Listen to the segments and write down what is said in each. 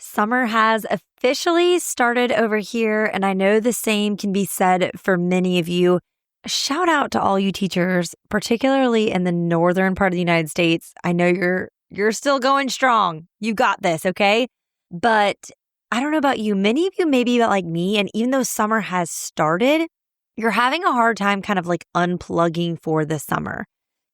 Summer has officially started over here, and I know the same can be said for many of you. Shout out to all you teachers, particularly in the northern part of the United States. I know you're still going strong. You got this, okay? But I don't know about you. Many of you may be like me, and even though summer has started, you're having a hard time kind of like unplugging for the summer.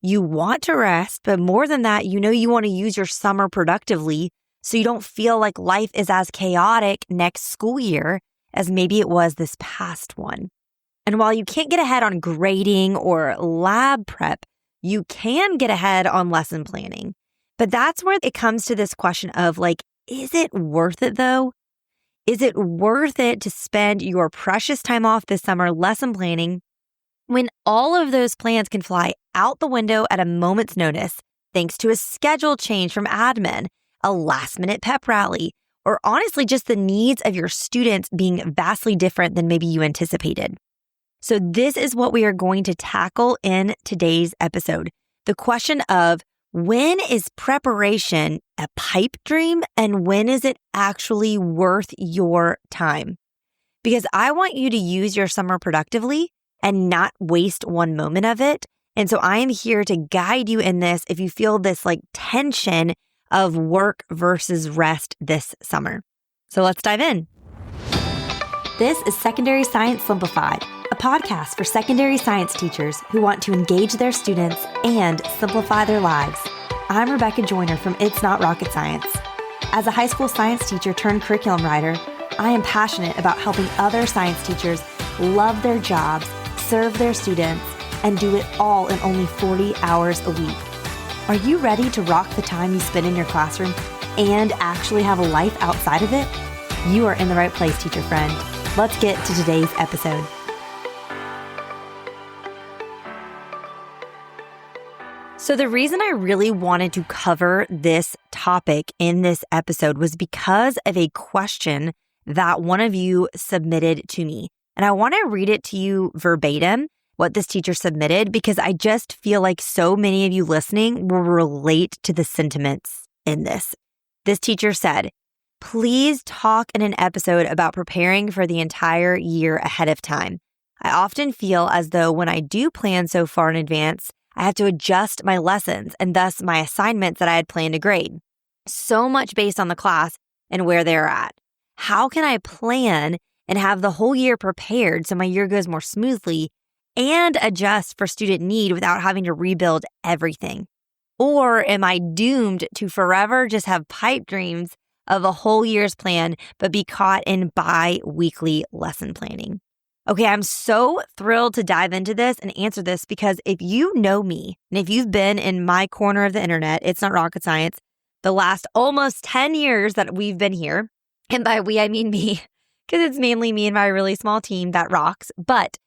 You want to rest, but more than that, you know you want to use your summer productively so you don't feel like life is as chaotic next school year as maybe it was this past one. And while you can't get ahead on grading or lab prep, you can get ahead on lesson planning. But that's where it comes to this question of like, is it worth it though? Is it worth it to spend your precious time off this summer lesson planning when all of those plans can fly out the window at a moment's notice thanks to a schedule change from admin, a last-minute pep rally, or honestly just the needs of your students being vastly different than maybe you anticipated? So this is what we are going to tackle in today's episode. The question of when is preparation a pipe dream and when is it actually worth your time? Because I want you to use your summer productively and not waste one moment of it. And so I am here to guide you in this if you feel this like tension of work versus rest this summer. So let's dive in. This is Secondary Science Simplified, a podcast for secondary science teachers who want to engage their students and simplify their lives. I'm Rebecca Joyner from It's Not Rocket Science. As a high school science teacher turned curriculum writer, I am passionate about helping other science teachers love their jobs, serve their students, and do it all in only 40 hours a week. Are you ready to rock the time you spend in your classroom and actually have a life outside of it? You are in the right place, teacher friend. Let's get to today's episode. So the reason I really wanted to cover this topic in this episode was because of a question that one of you submitted to me. And I want to read it to you verbatim, what this teacher submitted, because I just feel like so many of you listening will relate to the sentiments in this. This teacher said, "Please talk in an episode about preparing for the entire year ahead of time. I often feel as though when I do plan so far in advance, I have to adjust my lessons and thus my assignments that I had planned to grade, so much based on the class and where they're at. How can I plan and have the whole year prepared so my year goes more smoothly and adjust for student need without having to rebuild everything? Or am I doomed to forever just have pipe dreams of a whole year's plan, but be caught in bi-weekly lesson planning?" Okay, I'm so thrilled to dive into this and answer this because if you know me and if you've been in my corner of the internet, It's Not Rocket Science, the last almost 10 years that we've been here, and by we, I mean me, because it's mainly me and my really small team that rocks, but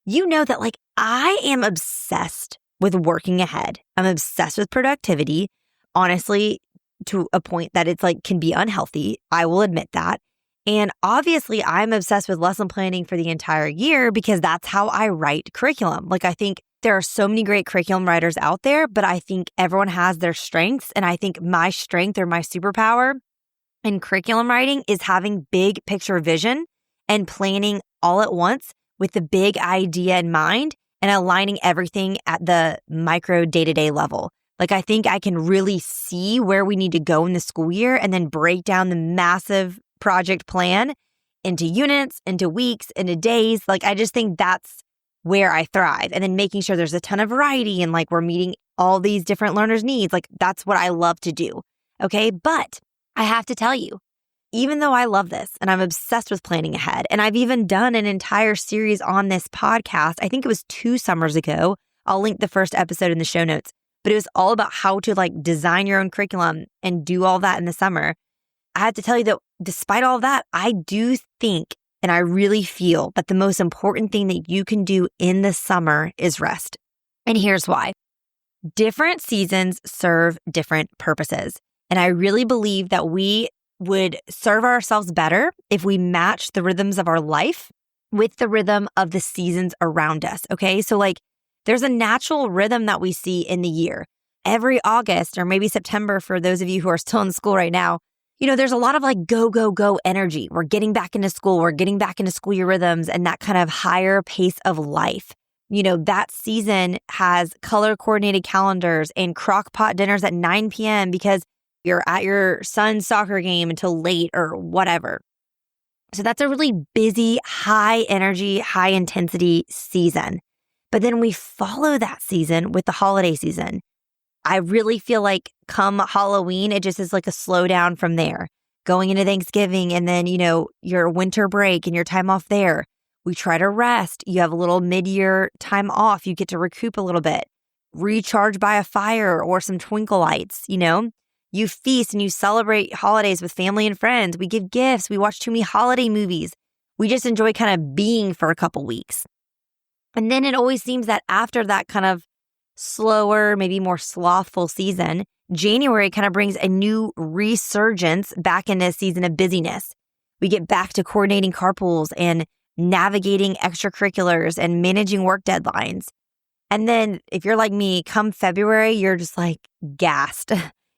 you know that like I am obsessed with working ahead. I'm obsessed with productivity, honestly, to a point that it's like can be unhealthy. I will admit that. And obviously, I'm obsessed with lesson planning for the entire year because that's how I write curriculum. Like, I think there are so many great curriculum writers out there, but I think everyone has their strengths. And I think my strength or my superpower in curriculum writing is having big picture vision and planning all at once with the big idea in mind and aligning everything at the micro day-to-day level. Like, I think I can really see where we need to go in the school year and then break down the massive project plan into units, into weeks, into days. Like, I just think that's where I thrive. And then making sure there's a ton of variety and like we're meeting all these different learners' needs. Like, that's what I love to do. Okay. But I have to tell you, even though I love this and I'm obsessed with planning ahead, and I've even done an entire series on this podcast, I think it was 2 summers ago. I'll link the first episode in the show notes, but it was all about how to like design your own curriculum and do all that in the summer. I have to tell you that despite all of that, I do think and I really feel that the most important thing that you can do in the summer is rest. And here's why. Different seasons serve different purposes. And I really believe that we would serve ourselves better if we match the rhythms of our life with the rhythm of the seasons around us. Okay. So like there's a natural rhythm that we see in the year. Every August or maybe September, for those of you who are still in school right now, there's a lot of like go, go, go energy. We're getting back into school. We're getting back into school year rhythms and that kind of higher pace of life. That season has color coordinated calendars and crock pot dinners at 9 p.m. because you're at your son's soccer game until late or whatever. So that's a really busy, high energy, high intensity season. But then we follow that season with the holiday season. I really feel like come Halloween, it just is like a slowdown from there. Going into Thanksgiving and then, your winter break and your time off there. We try to rest. You have a little mid-year time off. You get to recoup a little bit. Recharge by a fire or some twinkle lights, You feast and you celebrate holidays with family and friends. We give gifts. We watch too many holiday movies. We just enjoy kind of being for a couple weeks. And then it always seems that after that kind of slower, maybe more slothful season, January kind of brings a new resurgence back into a season of busyness. We get back to coordinating carpools and navigating extracurriculars and managing work deadlines. And then if you're like me, come February, you're just like gassed,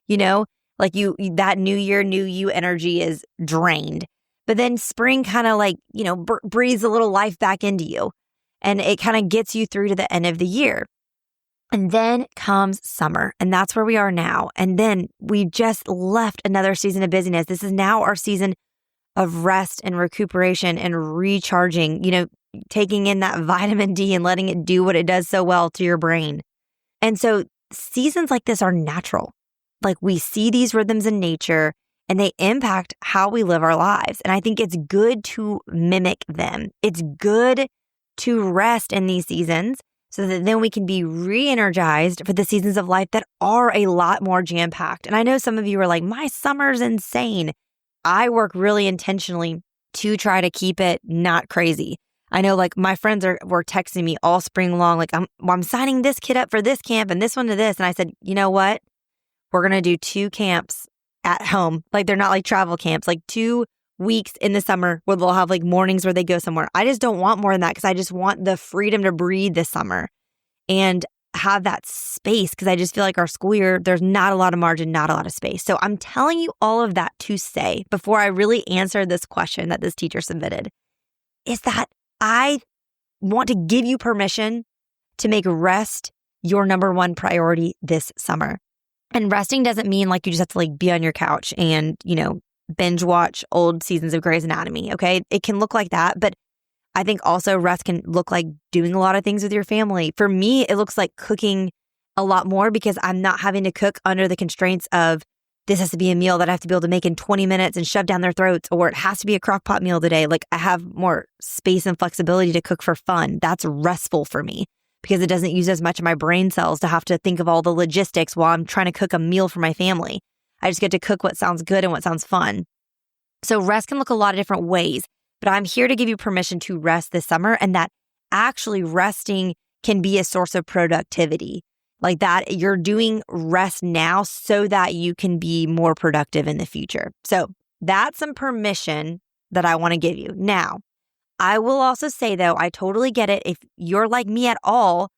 like that new year, new you energy is drained. But then spring kind of like, breathes a little life back into you and it kind of gets you through to the end of the year. And then comes summer, and that's where we are now. And then we just left another season of busyness. This is now our season of rest and recuperation and recharging, taking in that vitamin D and letting it do what it does so well to your brain. And so seasons like this are natural. Like we see these rhythms in nature and they impact how we live our lives. And I think it's good to mimic them. It's good to rest in these seasons so that then we can be re-energized for the seasons of life that are a lot more jam-packed. And I know some of you are like, my summer's insane. I work really intentionally to try to keep it not crazy. I know like my friends were texting me all spring long, like I'm signing this kid up for this camp and this one to this. And I said, you know what? We're going to do 2 camps at home. Like they're not like travel camps, like 2 weeks in the summer where they'll have like mornings where they go somewhere. I just don't want more than that because I just want the freedom to breathe this summer and have that space because I just feel like our school year, there's not a lot of margin, not a lot of space. So I'm telling you all of that to say before I really answer this question that this teacher submitted is that I want to give you permission to make rest your number one priority this summer. And resting doesn't mean like you just have to like be on your couch and, binge watch old seasons of Grey's Anatomy, okay? It can look like that, but I think also rest can look like doing a lot of things with your family. For me, it looks like cooking a lot more because I'm not having to cook under the constraints of this has to be a meal that I have to be able to make in 20 minutes and shove down their throats, or it has to be a crock pot meal today. Like I have more space and flexibility to cook for fun. That's restful for me because it doesn't use as much of my brain cells to have to think of all the logistics while I'm trying to cook a meal for my family. I just get to cook what sounds good and what sounds fun. So rest can look a lot of different ways, but I'm here to give you permission to rest this summer and that actually resting can be a source of productivity. Like that you're doing rest now so that you can be more productive in the future. So that's some permission that I want to give you. Now, I will also say though, I totally get it. If you're like me at all,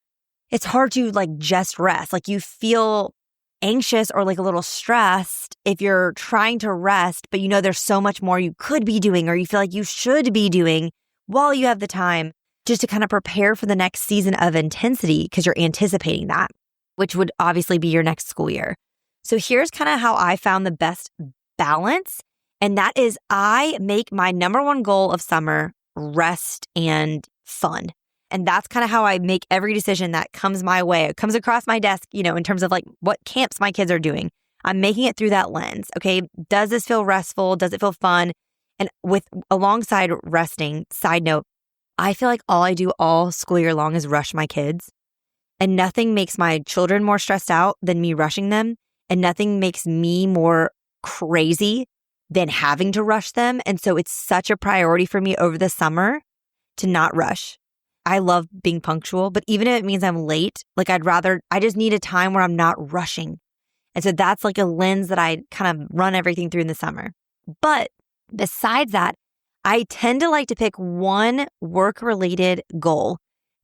it's hard to like just rest. Like you feel anxious or like a little stressed if you're trying to rest, but there's so much more you could be doing or you feel like you should be doing while you have the time just to kind of prepare for the next season of intensity because you're anticipating that, which would obviously be your next school year. So here's kind of how I found the best balance. And that is I make my number one goal of summer rest and fun. And that's kind of how I make every decision that comes my way. It comes across my desk, in terms of like what camps my kids are doing. I'm making it through that lens. Okay. Does this feel restful? Does it feel fun? And alongside resting, side note, I feel like all I do all school year long is rush my kids. And nothing makes my children more stressed out than me rushing them. And nothing makes me more crazy than having to rush them. And so it's such a priority for me over the summer to not rush. I love being punctual, but even if it means I'm late, like I just need a time where I'm not rushing. And so that's like a lens that I kind of run everything through in the summer. But besides that, I tend to like to pick one work-related goal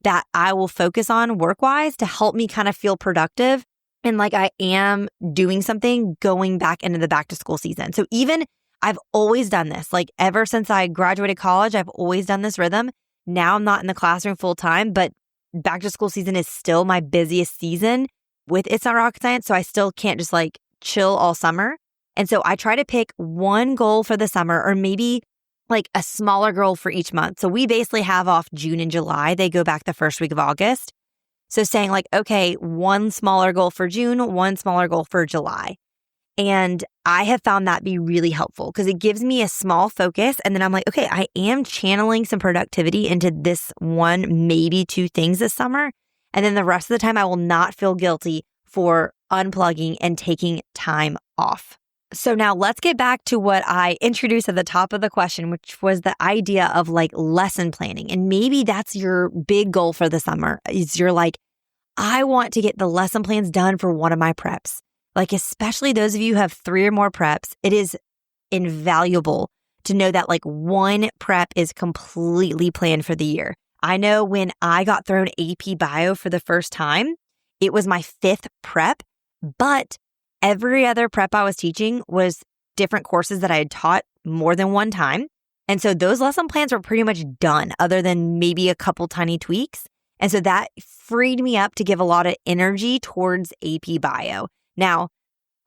that I will focus on work-wise to help me kind of feel productive and like I am doing something going back into the back to school season. So even I've always done this. Like ever since I graduated college, I've always done this rhythm. Now I'm not in the classroom full time, but back to school season is still my busiest season with It's Not Rocket Science. So I still can't just like chill all summer. And so I try to pick one goal for the summer or maybe like a smaller goal for each month. So we basically have off June and July. They go back the first week of August. So saying like, okay, one smaller goal for June, one smaller goal for July. And I have found that be really helpful because it gives me a small focus. And then I'm like, okay, I am channeling some productivity into this one, maybe two things this summer. And then the rest of the time, I will not feel guilty for unplugging and taking time off. So now let's get back to what I introduced at the top of the question, which was the idea of like lesson planning. And maybe that's your big goal for the summer is you're like, I want to get the lesson plans done for one of my preps. Like, especially those of you who have 3 or more preps, it is invaluable to know that like one prep is completely planned for the year. I know when I got thrown AP Bio for the first time, it was my 5th prep, but every other prep I was teaching was different courses that I had taught more than one time. And so those lesson plans were pretty much done other than maybe a couple tiny tweaks. And so that freed me up to give a lot of energy towards AP Bio. Now,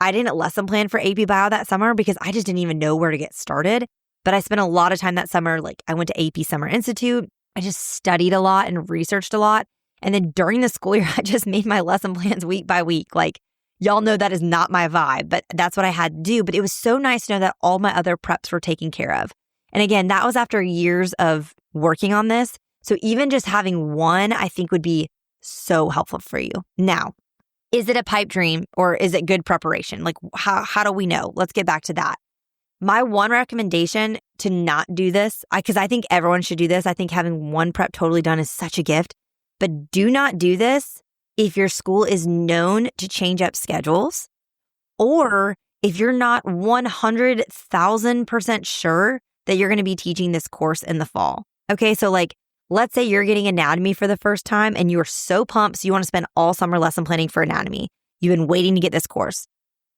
I didn't lesson plan for AP Bio that summer because I just didn't even know where to get started. But I spent a lot of time that summer. Like I went to AP Summer Institute. I just studied a lot and researched a lot. And then during the school year, I just made my lesson plans week by week. Like y'all know that is not my vibe, but that's what I had to do. But it was so nice to know that all my other preps were taken care of. And again, that was after years of working on this. So even just having one, I think would be so helpful for you. Now, is it a pipe dream or is it good preparation? Like how do we know? Let's get back to that. My one recommendation to not do this, because I think everyone should do this. I think having one prep totally done is such a gift, but do not do this if your school is known to change up schedules or if you're not 100,000% sure that you're going to be teaching this course in the fall. Okay, so like, let's say you're getting anatomy for the first time and you're so pumped, so you want to spend all summer lesson planning for anatomy. You've been waiting to get this course.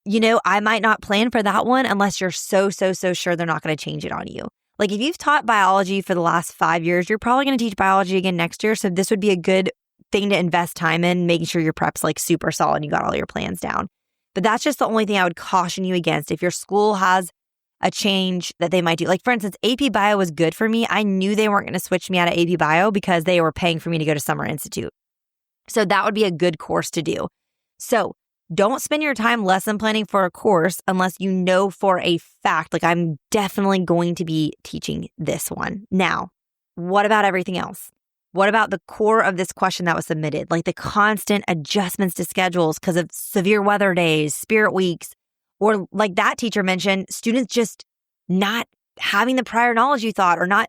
You know, I might not plan for that one unless you're so sure they're not going to change it on you. Like if you've taught biology for the last 5 years, you're probably going to teach biology again next year. So this would be a good thing to invest time in, making sure your prep's like super solid and you got all your plans down. But that's just the only thing I would caution you against. If your school has a change that they might do. Like for instance, AP Bio was good for me. I knew they weren't going to switch me out of AP Bio because they were paying for me to go to Summer Institute. So that would be a good course to do. So don't spend your time lesson planning for a course unless you know for a fact, like I'm definitely going to be teaching this one. Now, what about everything else? What about the core of this question that was submitted? Like the constant adjustments to schedules because of severe weather days, spirit weeks, or like that teacher mentioned, students just not having the prior knowledge you thought or not,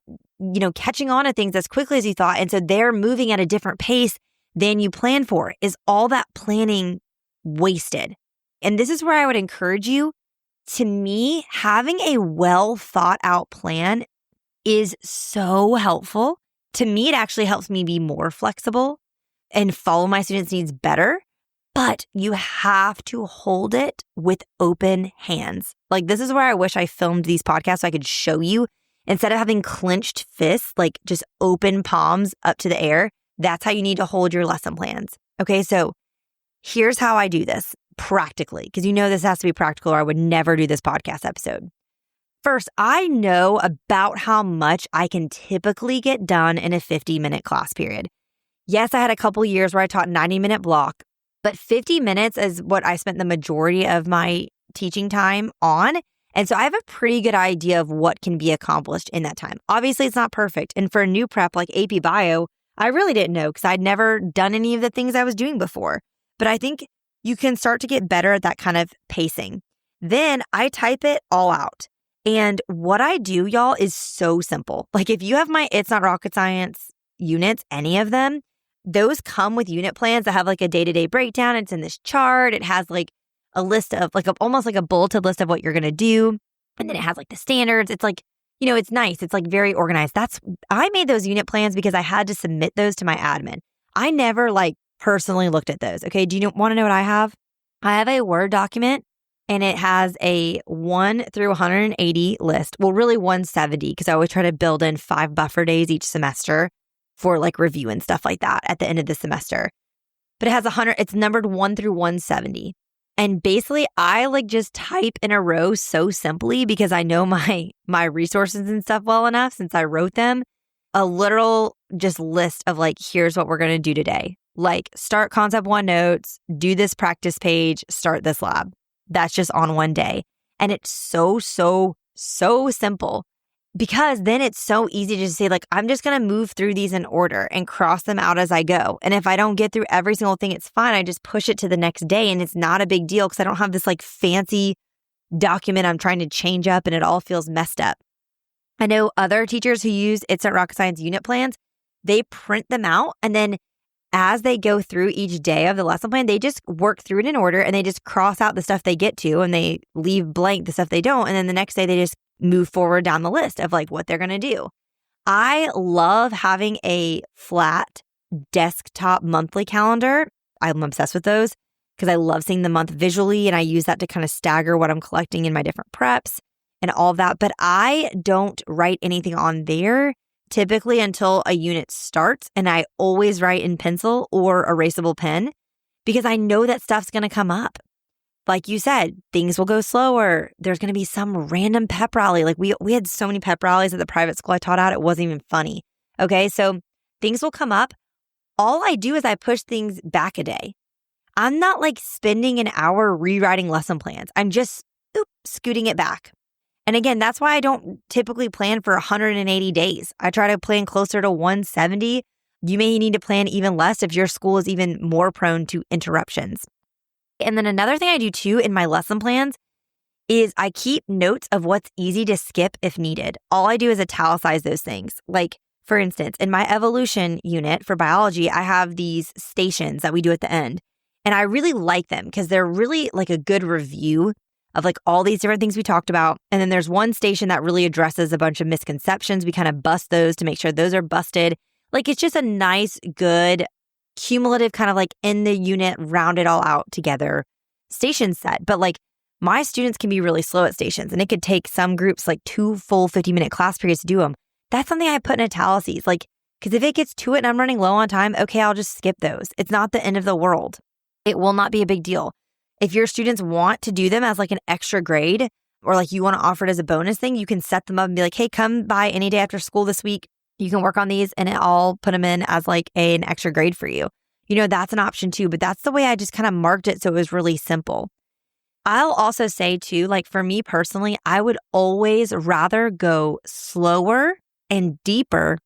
catching on to things as quickly as you thought. And so they're moving at a different pace than you planned for. Is all that planning wasted? And this is where I would encourage you. To me, having a well thought out plan is so helpful. To me, it actually helps me be more flexible and follow my students' needs better. But you have to hold it with open hands. Like this is where I wish I filmed these podcasts so I could show you. Instead of having clenched fists, like just open palms up to the air, that's how you need to hold your lesson plans. Okay, so here's how I do this practically, because you know this has to be practical or I would never do this podcast episode. First, I know about how much I can typically get done in a 50-minute class period. Yes, I had a couple years where I taught 90-minute block, but 50 minutes is what I spent the majority of my teaching time on. And so I have a pretty good idea of what can be accomplished in that time. Obviously, it's not perfect. And for a new prep like AP Bio, I really didn't know because I'd never done any of the things I was doing before. But I think you can start to get better at that kind of pacing. Then I type it all out. And what I do, y'all, is so simple. Like if you have my It's Not Rocket Science units, any of them, those come with unit plans that have like a day-to-day breakdown. It's in this chart. It has like a list of almost like a bulleted list of what you're going to do. And then it has like the standards. It's like, it's nice. It's like very organized. I made those unit plans because I had to submit those to my admin. I never like personally looked at those. Okay. Do you want to know what I have? I have a Word document and it has a 1 through 180 list. Well, really 170 because I always try to build in 5 buffer days each semester for like review and stuff like that at the end of the semester. But it has 100, it's numbered 1 through 170. And basically I like just type in a row so simply because I know my resources and stuff well enough since I wrote them, a literal just list of like, here's what we're going to do today. Like start concept 1 notes, do this practice page, start this lab. That's just on one day. And it's so simple because then it's so easy to say like, I'm just going to move through these in order and cross them out as I go. And if I don't get through every single thing, it's fine. I just push it to the next day and it's not a big deal because I don't have this like fancy document I'm trying to change up and it all feels messed up. I know other teachers who use It's Not Rocket Science unit plans, they print them out and then as they go through each day of the lesson plan, they just work through it in order and they just cross out the stuff they get to and they leave blank the stuff they don't. And then the next day they just move forward down the list of like what they're going to do. I love having a flat desktop monthly calendar. I'm obsessed with those because I love seeing the month visually and I use that to kind of stagger what I'm collecting in my different preps and all of that. But I don't write anything on there typically until a unit starts, and I always write in pencil or erasable pen because I know that stuff's going to come up. Like you said, things will go slower. There's going to be some random pep rally. Like we had so many pep rallies at the private school I taught at, it wasn't even funny. Okay, so things will come up. All I do is I push things back a day. I'm not like spending an hour rewriting lesson plans. I'm just scooting it back. And again, that's why I don't typically plan for 180 days. I try to plan closer to 170. You may need to plan even less if your school is even more prone to interruptions. And then another thing I do too in my lesson plans is I keep notes of what's easy to skip if needed. All I do is italicize those things. Like, for instance, in my evolution unit for biology, I have these stations that we do at the end. And I really like them because they're really like a good review of like all these different things we talked about. And then there's one station that really addresses a bunch of misconceptions. We kind of bust those to make sure those are busted. Like it's just a nice, good, cumulative kind of like in the unit, round it all out together station set. But like my students can be really slow at stations and it could take some groups like 2 full 50-minute class periods to do them. That's something I put in italices. Like, because if it gets to it and I'm running low on time, okay, I'll just skip those. It's not the end of the world. It will not be a big deal. If your students want to do them as like an extra grade or like you want to offer it as a bonus thing, you can set them up and be like, hey, come by any day after school this week. You can work on these and I'll put them in as like an extra grade for you. You know, that's an option too, but that's the way I just kind of marked it so it was really simple. I'll also say too, like for me personally, I would always rather go slower and deeper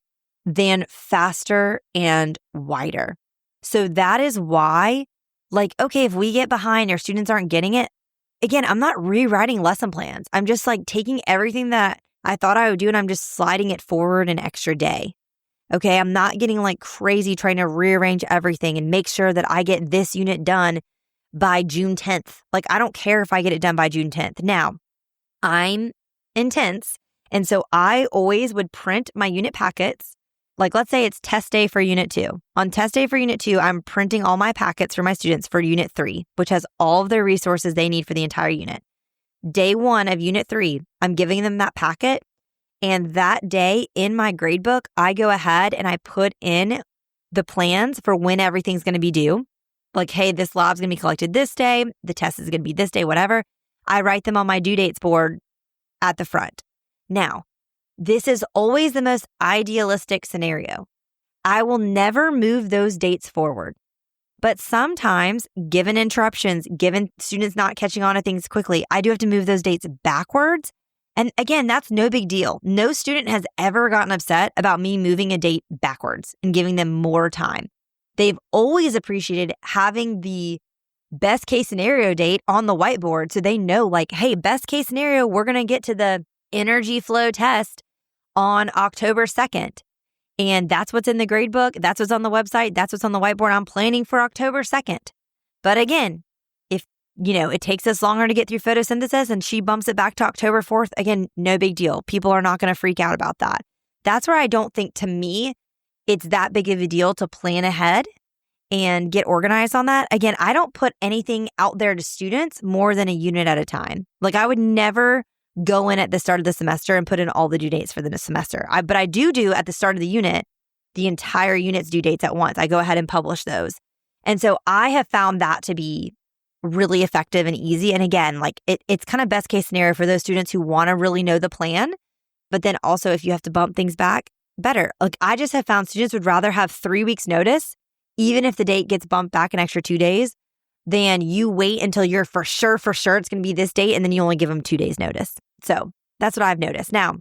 than faster and wider. So that is why, like, okay, if we get behind or students aren't getting it, again, I'm not rewriting lesson plans. I'm just like taking everything that I thought I would do and I'm just sliding it forward an extra day. Okay, I'm not getting like crazy trying to rearrange everything and make sure that I get this unit done by June 10th. Like, I don't care if I get it done by June 10th. Now, I'm intense. And so I always would print my unit packets. Like, let's say it's test day for unit 2. On test day for unit 2, I'm printing all my packets for my students for unit 3, which has all of their resources they need for the entire unit. Day 1 of unit 3, I'm giving them that packet. And that day in my gradebook, I go ahead and I put in the plans for when everything's going to be due. Like, hey, this lab's going to be collected this day. The test is going to be this day, whatever. I write them on my due dates board at the front. Now, this is always the most idealistic scenario. I will never move those dates forward. But sometimes, given interruptions, given students not catching on to things quickly, I do have to move those dates backwards. And again, that's no big deal. No student has ever gotten upset about me moving a date backwards and giving them more time. They've always appreciated having the best case scenario date on the whiteboard so they know like, hey, best case scenario, we're going to get to the energy flow test on October 2nd. And that's what's in the grade book. That's what's on the website. That's what's on the whiteboard. I'm planning for October 2nd. But again, if, it takes us longer to get through photosynthesis and she bumps it back to October 4th, again, no big deal. People are not going to freak out about that. That's where I don't think, to me, it's that big of a deal to plan ahead and get organized on that. Again, I don't put anything out there to students more than a unit at a time. Like I would never go in at the start of the semester and put in all the due dates for the semester. But I do at the start of the unit, the entire unit's due dates at once. I go ahead and publish those. And so I have found that to be really effective and easy. And again, like it's kind of best case scenario for those students who want to really know the plan. But then also if you have to bump things back, better. Like I just have found students would rather have 3 weeks notice, even if the date gets bumped back an extra 2 days, than you wait until you're for sure it's going to be this date and then you only give them 2 days notice. So that's what I've noticed. Now,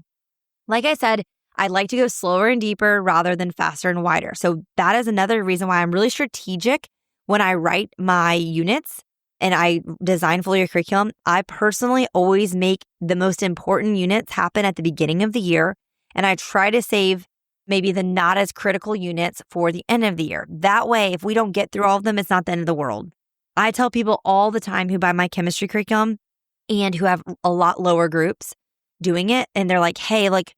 like I said, I like to go slower and deeper rather than faster and wider. So that is another reason why I'm really strategic when I write my units and I design full year curriculum. I personally always make the most important units happen at the beginning of the year. And I try to save maybe the not as critical units for the end of the year. That way, if we don't get through all of them, it's not the end of the world. I tell people all the time who buy my chemistry curriculum and who have a lot lower groups doing it. And they're like, hey, like,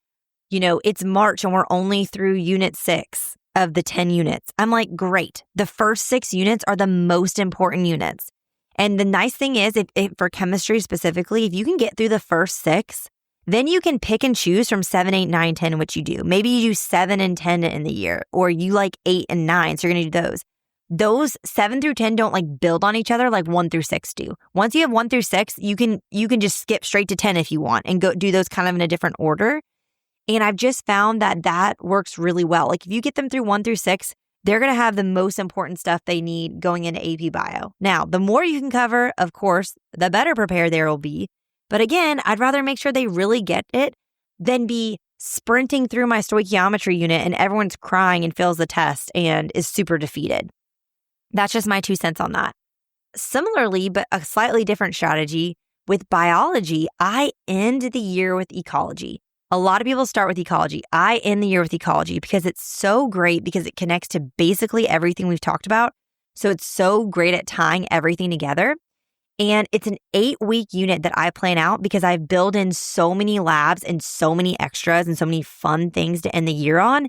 it's March and we're only through unit 6 of the 10 units. I'm like, great. The first 6 units are the most important units. And the nice thing is, if for chemistry specifically, if you can get through the first 6, then you can pick and choose from 7, 8, 9, 10, which you do. Maybe you do 7 and 10 in the year, or you like 8 and 9. So you're going to do those. Those 7 through 10 don't like build on each other like 1 through 6 do. Once you have 1 through 6, you can just skip straight to 10 if you want and go do those kind of in a different order. And I've just found that works really well. Like if you get them through 1 through 6, they're going to have the most important stuff they need going into AP Bio. Now, the more you can cover, of course, the better prepared they will be. But again, I'd rather make sure they really get it than be sprinting through my stoichiometry unit and everyone's crying and fails the test and is super defeated. That's just my 2 cents on that. Similarly, but a slightly different strategy, with biology, I end the year with ecology. A lot of people start with ecology. I end the year with ecology because it's so great because it connects to basically everything we've talked about. So it's so great at tying everything together. And it's an 8-week unit that I plan out because I build in so many labs and so many extras and so many fun things to end the year on.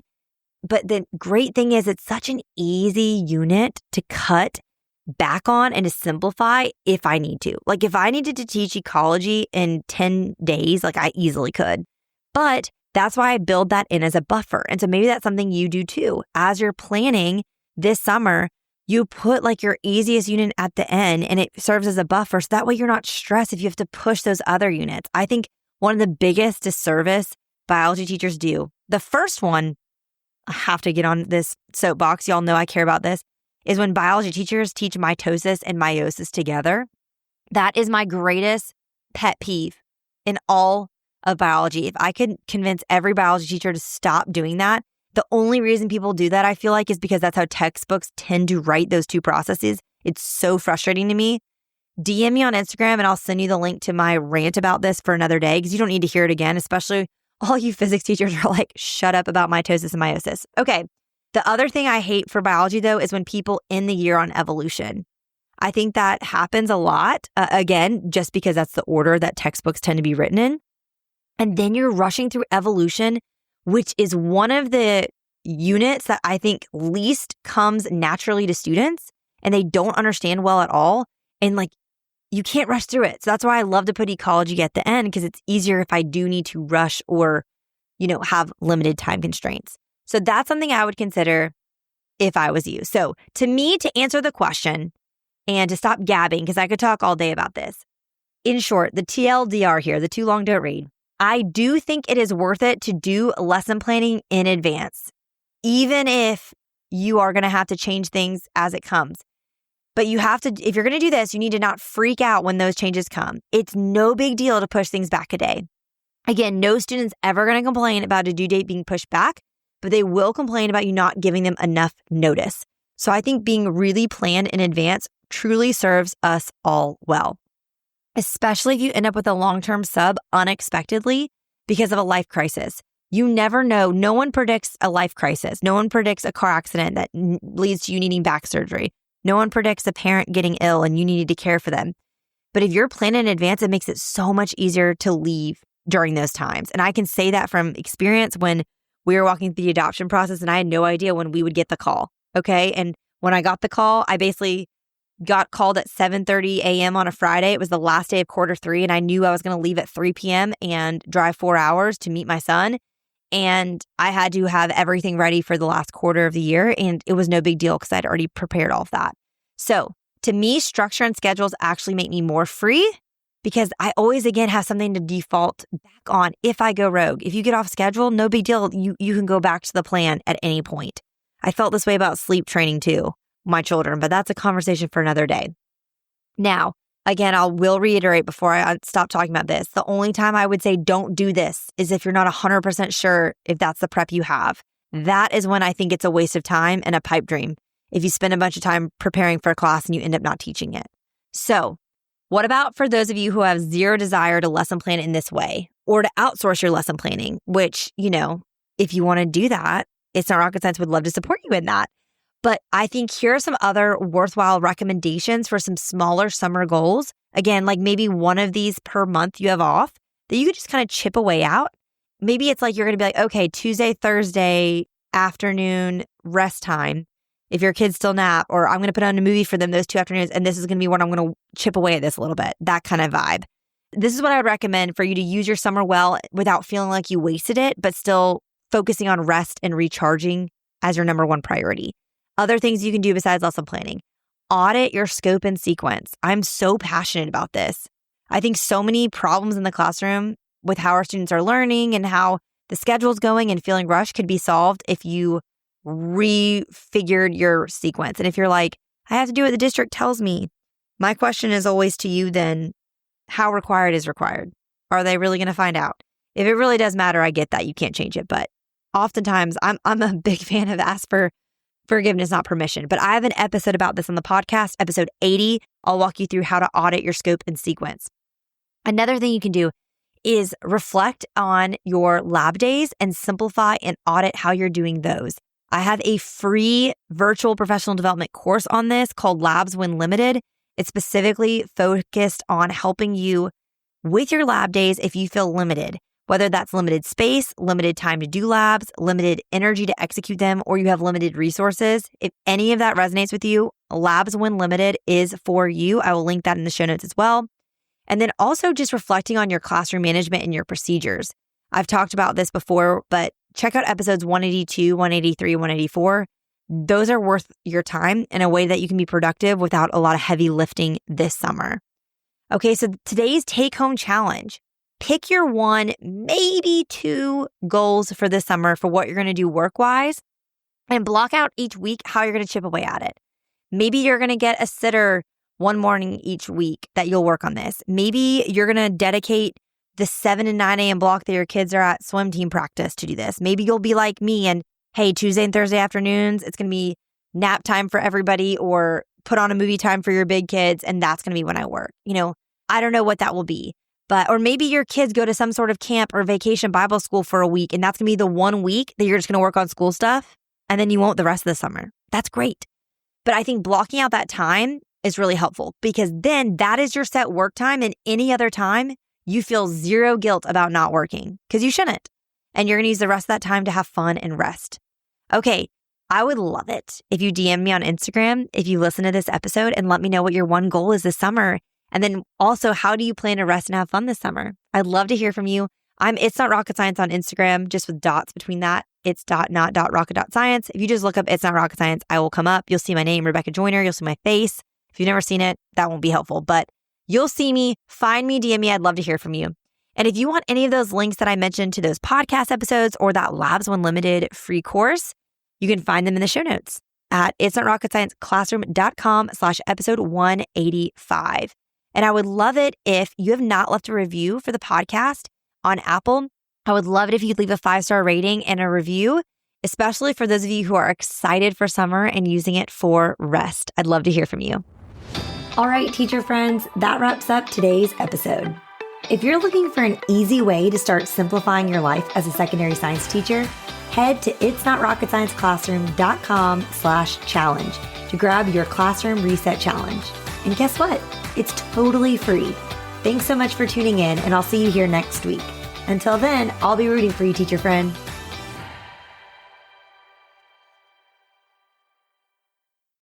But the great thing is it's such an easy unit to cut back on and to simplify if I need to. Like if I needed to teach ecology in 10 days, like I easily could. But that's why I build that in as a buffer. And so maybe that's something you do too. As you're planning this summer, you put like your easiest unit at the end and it serves as a buffer. So that way you're not stressed if you have to push those other units. I think one of the biggest disservice biology teachers do, the first one, I have to get on this soapbox. Y'all know I care about this, is when biology teachers teach mitosis and meiosis together. That is my greatest pet peeve in all of biology. If I could convince every biology teacher to stop doing that, the only reason people do that, I feel like, is because that's how textbooks tend to write those 2 processes. It's so frustrating to me. DM me on Instagram and I'll send you the link to my rant about this for another day because you don't need to hear it again, especially all you physics teachers are like, shut up about mitosis and meiosis. Okay. The other thing I hate for biology though is when people end the year on evolution. I think that happens a lot, again, just because that's the order that textbooks tend to be written in. And then you're rushing through evolution, which is one of the units that I think least comes naturally to students and they don't understand well at all. And like, you can't rush through it. So that's why I love to put ecology at the end because it's easier if I do need to rush or, have limited time constraints. So that's something I would consider if I was you. So to me, to answer the question and to stop gabbing, because I could talk all day about this. In short, the TLDR here, the too long don't read. I do think it is worth it to do lesson planning in advance, even if you are going to have to change things as it comes. But you have to, if you're going to do this, you need to not freak out when those changes come. It's no big deal to push things back a day. Again, no student's ever going to complain about a due date being pushed back, but they will complain about you not giving them enough notice. So I think being really planned in advance truly serves us all well, especially if you end up with a long-term sub unexpectedly because of a life crisis. You never know. No one predicts a life crisis. No one predicts a car accident that leads to you needing back surgery. No one predicts a parent getting ill and you needed to care for them. But if you're planning in advance, it makes it so much easier to leave during those times. And I can say that from experience when we were walking through the adoption process and I had no idea when we would get the call. Okay. And When I got the call, I basically got called at 7:30 a.m. on a Friday. It was the last day of quarter 3, and I knew I was going to leave at 3 p.m. and drive 4 hours to meet my son. And I had to have everything ready for the last quarter of the year, and it was no big deal because I'd already prepared all of that. So to me, structure and schedules actually make me more free because I always, again, have something to default back on if I go rogue. If you get off schedule, no big deal. You can go back to the plan at any point. I felt this way about sleep training too, my children, but that's a conversation for another day. Now, again, I will reiterate before I stop talking about this. The only time I would say don't do this is if you're not 100% sure if that's the prep you have. That is when I think it's a waste of time and a pipe dream if you spend a bunch of time preparing for a class and you end up not teaching it. So what about for those of you who have zero desire to lesson plan in this way or to outsource your lesson planning, which, if you want to do that, It's Not Rocket Science would love to support you in that. But I think here are some other worthwhile recommendations for some smaller summer goals. Again, like maybe one of these per month you have off that you could just kind of chip away out. Maybe it's like you're going to be like, okay, Tuesday, Thursday, afternoon, rest time. If your kids still nap, or I'm going to put on a movie for them those 2 afternoons, and this is going to be when I'm going to chip away at this a little bit, that kind of vibe. This is what I would recommend for you to use your summer well without feeling like you wasted it, but still focusing on rest and recharging as your number one priority. Other things you can do besides lesson planning. Audit your scope and sequence. I'm so passionate about this. I think so many problems in the classroom with how our students are learning and how the schedule's going and feeling rushed could be solved if you refigured your sequence. And if you're like, I have to do what the district tells me, my question is always to you then, how required is required? Are they really going to find out? If it really does matter, I get that. You can't change it. But oftentimes, I'm a big fan of ask for forgiveness, not permission. But I have an episode about this on the podcast, episode 80. I'll walk you through how to audit your scope and sequence. Another thing you can do is reflect on your lab days and simplify and audit how you're doing those. I have a free virtual professional development course on this called Labs When Limited. It's specifically focused on helping you with your lab days if you feel limited, whether that's limited space, limited time to do labs, limited energy to execute them, or you have limited resources. If any of that resonates with you, Labs When Limited is for you. I will link that in the show notes as well. And then also just reflecting on your classroom management and your procedures. I've talked about this before, but check out episodes 182, 183, 184. Those are worth your time in a way that you can be productive without a lot of heavy lifting this summer. Okay, so today's take-home challenge. Pick your 1, maybe 2 goals for this summer for what you're going to do work-wise and block out each week how you're going to chip away at it. Maybe you're going to get a sitter one morning each week that you'll work on this. Maybe you're going to dedicate the 7 and 9 a.m. block that your kids are at swim team practice to do this. Maybe you'll be like me and, hey, Tuesday and Thursday afternoons, it's going to be nap time for everybody or put on a movie time for your big kids, and that's going to be when I work. I don't know what that will be. Or maybe your kids go to some sort of camp or vacation Bible school for a week, and that's going to be the 1 week that you're just going to work on school stuff, and then you won't the rest of the summer. That's great. But I think blocking out that time is really helpful because then that is your set work time, and any other time, you feel zero guilt about not working because you shouldn't. And you're going to use the rest of that time to have fun and rest. Okay, I would love it if you DM me on Instagram if you listen to this episode and let me know what your 1 goal is this summer. And then also, how do you plan to rest and have fun this summer? I'd love to hear from you. I'm It's Not Rocket Science on Instagram, just with dots between that. It's .not.rocket.science. If you just look up It's Not Rocket Science, I will come up. You'll see my name, Rebecca Joyner. You'll see my face. If you've never seen it, that won't be helpful. But you'll see me, find me, DM me. I'd love to hear from you. And if you want any of those links that I mentioned to those podcast episodes or that Labs When Limited free course, you can find them in the show notes at itsnotrocketscienceclassroom.com/episode 185. And I would love it if you have not left a review for the podcast on Apple. I would love it if you'd leave a 5-star rating and a review, especially for those of you who are excited for summer and using it for rest. I'd love to hear from you. All right, teacher friends, that wraps up today's episode. If you're looking for an easy way to start simplifying your life as a secondary science teacher, head to itsnotrocketscienceclassroom.com/challenge to grab your classroom reset challenge. And guess what? It's totally free. Thanks so much for tuning in, and I'll see you here next week. Until then, I'll be rooting for you, teacher friend.